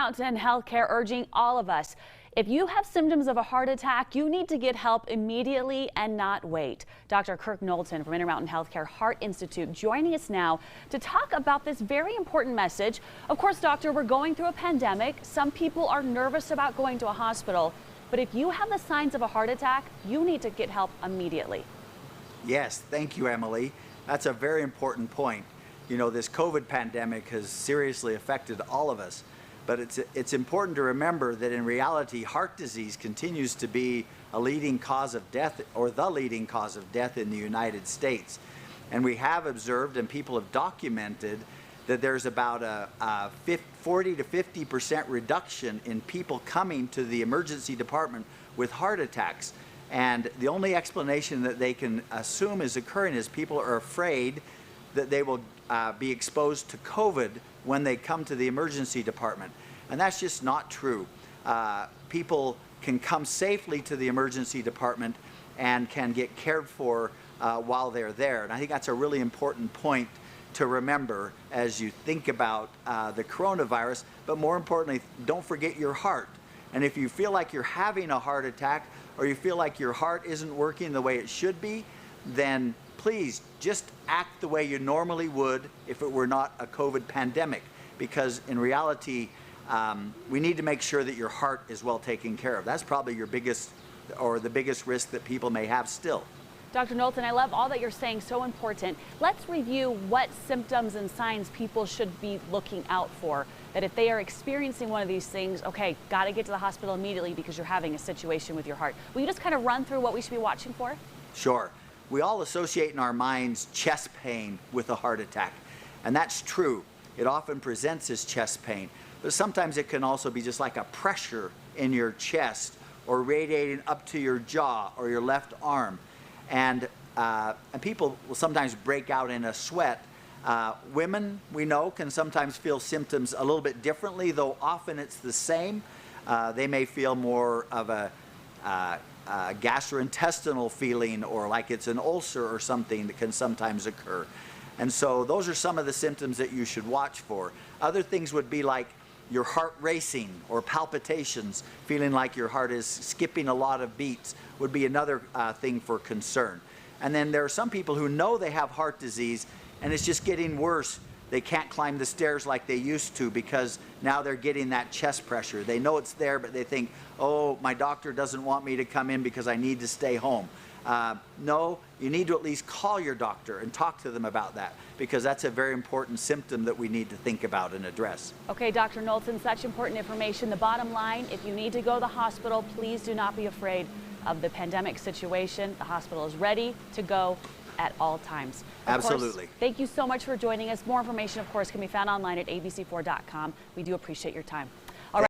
Intermountain Healthcare urging all of us, if you have symptoms of a heart attack, you need to get help immediately and not wait. Dr. Kirk Knowlton from Intermountain Healthcare Heart Institute joining us now to talk about this very important message. Of course, doctor, we're going through a pandemic. Some people are nervous about going to a hospital, but if you have the signs of a heart attack, you need to get help immediately. Yes, thank you, Emily. That's a very important point. You know, this COVID pandemic has seriously affected all of us. But it's important to remember that in reality, heart disease continues to be a leading cause of death, or the leading cause of death in the United States. And we have observed, and people have documented, that there's about a 40 to 50% reduction in people coming to the emergency department with heart attacks. And the only explanation that they can assume is occurring is people are afraid that they will be exposed to COVID when they come to the emergency department. And that's just not true. People can come safely to the emergency department and can get cared for while they're there. And I think that's a really important point to remember as you think about the coronavirus. But more importantly, don't forget your heart. And if you feel like you're having a heart attack, or you feel like your heart isn't working the way it should be, then please just act the way you normally would if it were not a COVID pandemic, because in reality, we need to make sure that your heart is well taken care of. That's probably your biggest, or the biggest risk that people may have still. Dr. Knowlton, I love all that you're saying, so important. Let's review what symptoms and signs people should be looking out for. That if they are experiencing one of these things, okay, got to get to the hospital immediately because you're having a situation with your heart. Will you just kind of run through what we should be watching for? Sure. We all associate in our minds chest pain with a heart attack, and that's true. It often presents as chest pain, but sometimes it can also be just like a pressure in your chest or radiating up to your jaw or your left arm. And people will sometimes break out in a sweat. Women, we know, can sometimes feel symptoms a little bit differently, though often it's the same. They may feel more of a gastrointestinal feeling, or like it's an ulcer or something that can sometimes occur. And so those are some of the symptoms that you should watch for. Other things would be like your heart racing or palpitations, feeling like your heart is skipping a lot of beats would be another thing for concern. And then there are some people who know they have heart disease and it's just getting worse. They can't climb the stairs like they used to because now they're getting that chest pressure. They know it's there, but they think, oh, my doctor doesn't want me to come in because I need to stay home. No, you need to at least call your doctor and talk to them about that, because that's a very important symptom that we need to think about and address. Okay, Dr. Knowlton, such important information. The bottom line, if you need to go to the hospital, please do not be afraid of the pandemic situation. The hospital is ready to go at all times. Absolutely. Thank you so much for joining us. More information, of course, can be found online at abc4.com. We do appreciate your time.